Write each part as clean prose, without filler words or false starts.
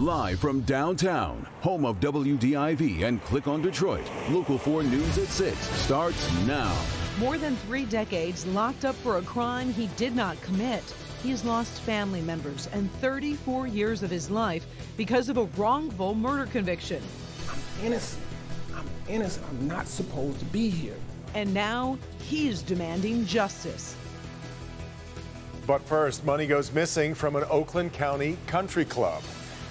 Live from downtown, home of WDIV and Click on Detroit, Local 4 News at 6 starts now. More than 3 decades locked up for a crime he did not commit. He has lost family members and 34 years of his life because of a wrongful murder conviction. I'm innocent. I'm innocent. I'm not supposed to be here. And now he's demanding justice. But first, money goes missing from an Oakland County country club.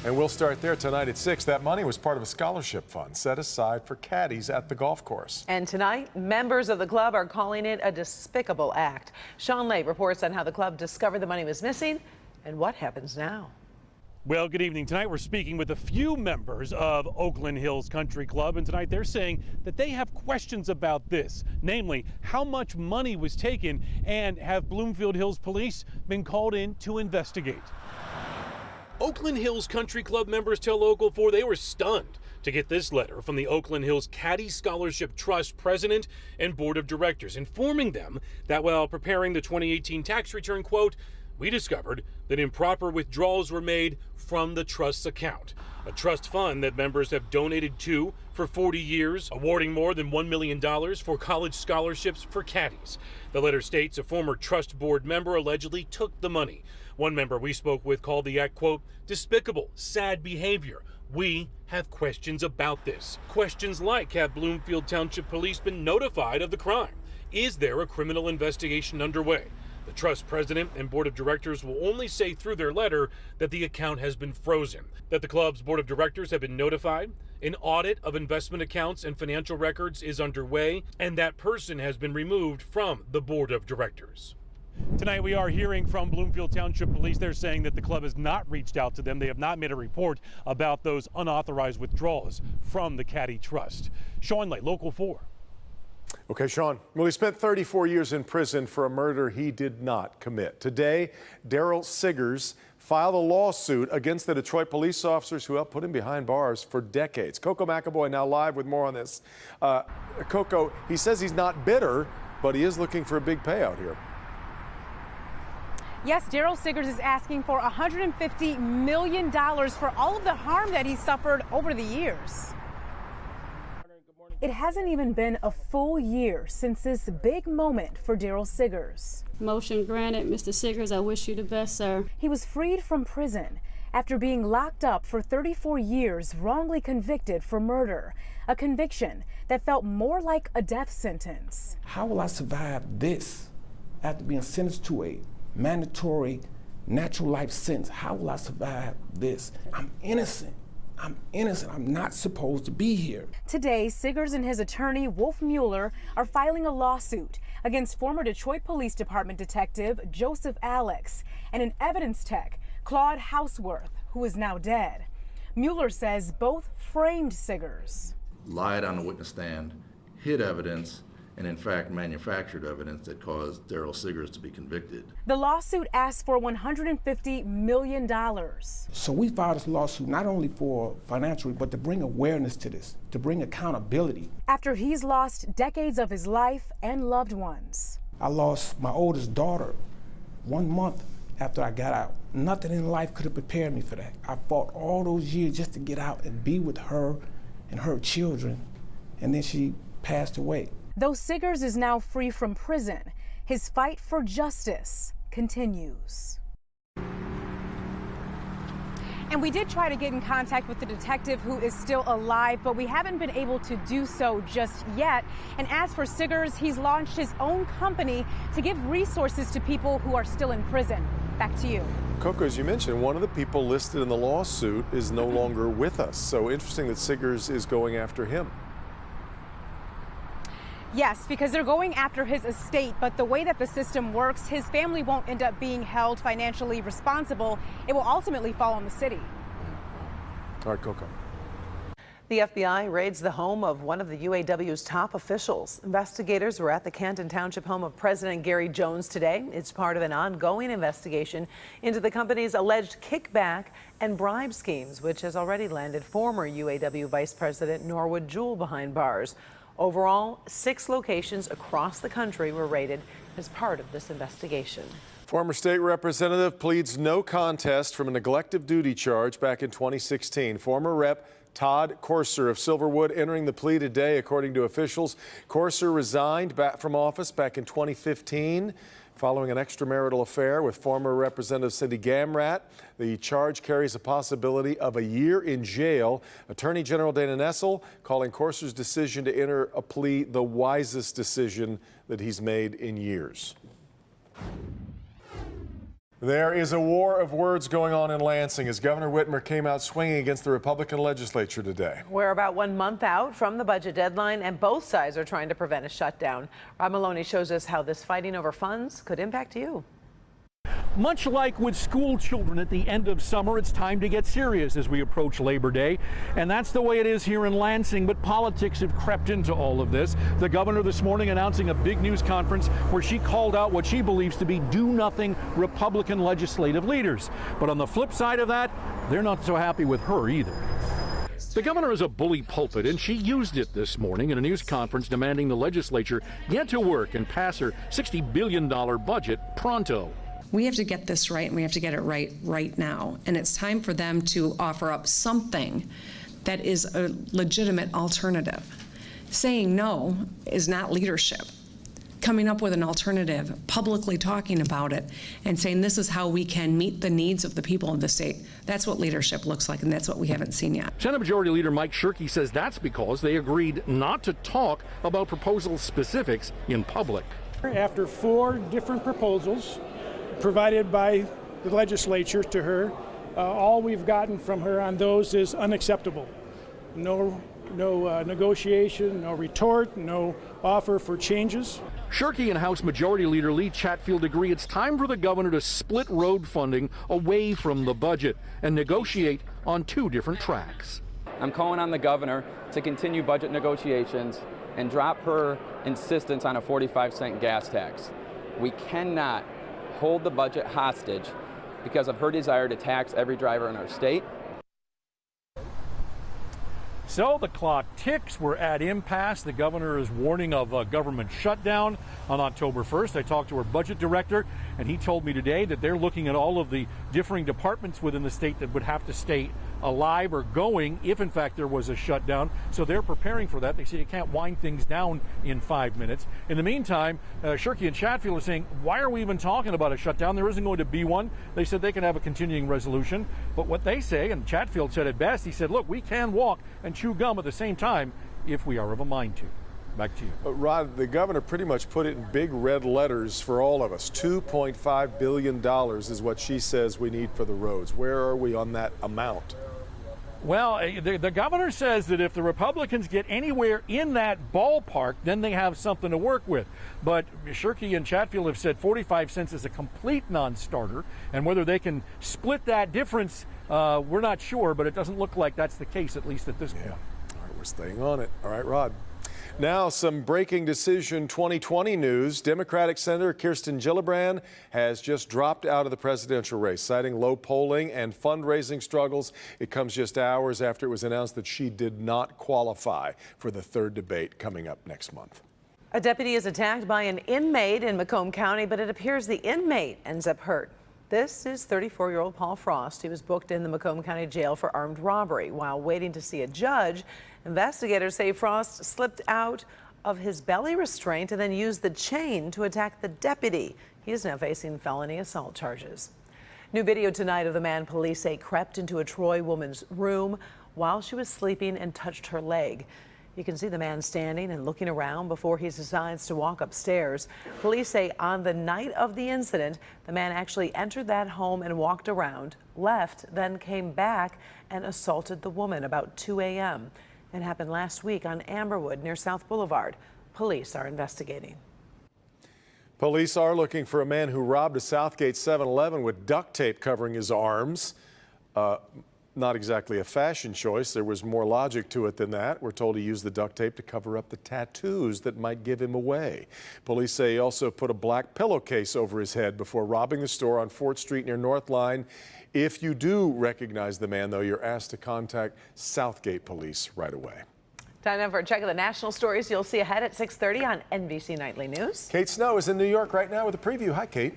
And we'll start there tonight at 6. That money was part of a scholarship fund set aside for caddies at the golf course. And tonight, members of the club are calling it a despicable act. Sean Lay reports on how the club discovered the money was missing and what happens now. Well, good evening. Tonight we're speaking with a few members of Oakland Hills Country Club, and tonight they're saying that they have questions about this, namely how much money was taken and have Bloomfield Hills Police been called in to investigate. Oakland Hills Country Club members tell Local 4 they were stunned to get this letter from the Oakland Hills Caddy Scholarship Trust president and board of directors, informing them that while preparing the 2018 tax return, quote, we discovered that improper withdrawals were made from the trust's account, a trust fund that members have donated to for 40 years, awarding more than $1 million for college scholarships for caddies. The letter states a former trust board member allegedly took the money. One member we spoke with called the act, quote, despicable, sad behavior. We have questions about this. Questions like, have Bloomfield Township Police been notified of the crime? Is there a criminal investigation underway? The trust president and board of directors will only say through their letter that the account has been frozen, that the club's board of directors have been notified, an audit of investment accounts and financial records is underway, and that person has been removed from the board of directors. Tonight we are hearing from Bloomfield Township Police. They're saying that the club has not reached out to them. They have not made a report about those unauthorized withdrawals from the Caddy Trust. Sean Lay, Local 4. Okay, Sean. Well, he spent 34 years in prison for a murder he did not commit. Today, Daryl Siggers filed a lawsuit against the Detroit police officers who helped put him behind bars for decades. Coco McAvoy now live with more on this. Coco, he says he's not bitter, but he is looking for a big payout here. Yes, Daryl Siggers is asking for $150 million for all of the harm that he suffered over the years. It hasn't even been a full year since this big moment for Daryl Siggers. Motion granted. Mr. Siggers, I wish you the best, sir. He was freed from prison after being locked up for 34 years, wrongly convicted for murder, a conviction that felt more like a death sentence. How will I survive this after being sentenced to a mandatory natural life sentence? How will I survive this? I'm innocent. I'm innocent. I'm not supposed to be here. Today, Siggers and his attorney, Wolf Mueller, are filing a lawsuit against former Detroit Police Department detective Joseph Alex and an evidence tech, Claude Houseworth, who is now dead. Mueller says both framed Siggers. Lied on the witness stand, hid evidence, and in fact manufactured evidence that caused Daryl Siggers to be convicted. The lawsuit asks for $150 million. So we filed this lawsuit not only for financial, but to bring awareness to this, to bring accountability. After he's lost decades of his life and loved ones. I lost my oldest daughter 1 month after I got out. Nothing in life could have prepared me for that. I fought all those years just to get out and be with her and her children, and then she passed away. Though Siggers is now free from prison, his fight for justice continues. And we did try to get in contact with the detective who is still alive, but we haven't been able to do so just yet. And as for Siggers, he's launched his own company to give resources to people who are still in prison. Back to you. Coco, as you mentioned, one of the people listed in the lawsuit is no longer with us. So interesting that Siggers is going after him. Yes, because they're going after his estate, but the way that the system works, his family won't end up being held financially responsible. It will ultimately fall on the city. All right, Coco. The FBI raids the home of one of the UAW's top officials. Investigators were at the Canton Township home of President Gary Jones today. It's part of an ongoing investigation into the company's alleged kickback and bribe schemes, which has already landed former UAW Vice President Norwood Jewell behind bars. Overall, 6 locations across the country were raided as part of this investigation. Former state representative pleads no contest from a neglect of duty charge back in 2016. Former Rep. Todd Courser of Silverwood entering the plea today, according to officials. Courser resigned back from office back in 2015 following an extramarital affair with former Representative Cindy Gamrat. The charge carries a possibility of a year in jail. Attorney General Dana Nessel calling Courser's decision to enter a plea the wisest decision that he's made in years. There is a war of words going on in Lansing as Governor Whitmer came out swinging against the Republican legislature today. We're about 1 month out from the budget deadline, and both sides are trying to prevent a shutdown. Rob Maloney shows us how this fighting over funds could impact you. Much like with school children at the end of summer, it's time to get serious as we approach Labor Day. And that's the way it is here in Lansing, but politics have crept into all of this. The governor this morning announcing a big news conference where she called out what she believes to be do-nothing Republican legislative leaders. But on the flip side of that, they're not so happy with her either. The governor is a bully pulpit, and she used it this morning in a news conference demanding the legislature get to work and pass her $60 billion budget pronto. We have to get this right, and we have to get it right now. And it's time for them to offer up something that is a legitimate alternative. Saying no is not leadership. Coming up with an alternative, publicly talking about it, and saying this is how we can meet the needs of the people of the state. That's what leadership looks like, and that's what we haven't seen yet. Senate Majority Leader Mike Shirkey says that's because they agreed not to talk about proposal specifics in public. After 4 different proposals provided by the legislature to her, all we've gotten from her on those is unacceptable. No negotiation, no retort, no offer for changes. Shirkey and House Majority Leader Lee Chatfield agree it's time for the governor to split road funding away from the budget and negotiate on 2 different tracks. I'm calling on the governor to continue budget negotiations and drop her insistence on a 45-cent gas tax. We cannot hold the budget hostage because of her desire to tax every driver in our state. So the clock ticks. We're at impasse. The governor is warning of a government shutdown on October 1st. I talked to her budget director, and he told me today that they're looking at all of the differing departments within the state that would have to stay alive or going if, in fact, there was a shutdown. So they're preparing for that. They say you can't wind things down in 5 minutes. In the meantime, Shirkey and Chatfield are saying, why are we even talking about a shutdown? There isn't going to be one. They said they can have a continuing resolution. But what they say, and Chatfield said it best, he said, look, we can walk and chew gum at the same time if we are of a mind to. Back to you. Rod, the governor pretty much put it in big red letters for all of us. $2.5 billion is what she says we need for the roads. Where are we on that amount? Well, the governor says that if the Republicans get anywhere in that ballpark, then they have something to work with. But Shirkey and Chatfield have said 45 cents is a complete non-starter, and whether they can split that difference, we're not sure, but it doesn't look like that's the case, at least at this point. All right, we're staying on it. All right, Rod. Now, some breaking decision 2020 news. Democratic Senator Kirsten Gillibrand has just dropped out of the presidential race, citing low polling and fundraising struggles. It comes just hours after it was announced that she did not qualify for the 3rd debate coming up next month. A deputy is attacked by an inmate in Macomb County, but it appears the inmate ends up hurt. This is 34-year-old Paul Frost. He was booked in the Macomb County Jail for armed robbery. While waiting to see a judge, investigators say Frost slipped out of his belly restraint and then used the chain to attack the deputy. He is now facing felony assault charges. New video tonight of the man police say crept into a Troy woman's room while she was sleeping and touched her leg. You can see the man standing and looking around before he decides to walk upstairs. Police say on the night of the incident, the man actually entered that home and walked around, left, then came back and assaulted the woman about 2 a.m. It happened last week on Amberwood near South Boulevard. Police are investigating. Police are looking for a man who robbed a Southgate 7-Eleven with duct tape covering his arms. Not exactly a fashion choice. There was more logic to it than that. We're told he used the duct tape to cover up the tattoos that might give him away. Police say he also put a black pillowcase over his head before robbing the store on 4th Street near North Line. If you do recognize the man, though, you're asked to contact Southgate Police right away. Time now for a check of the national stories you'll see ahead at 6:30 on NBC Nightly News. Kate Snow is in New York right now with a preview. Hi, Kate.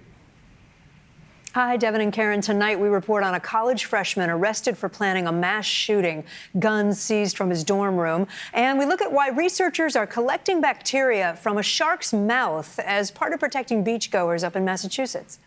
Hi, Devin and Karen. Tonight we report on a college freshman arrested for planning a mass shooting, guns seized from his dorm room. And we look at why researchers are collecting bacteria from a shark's mouth as part of protecting beachgoers up in Massachusetts.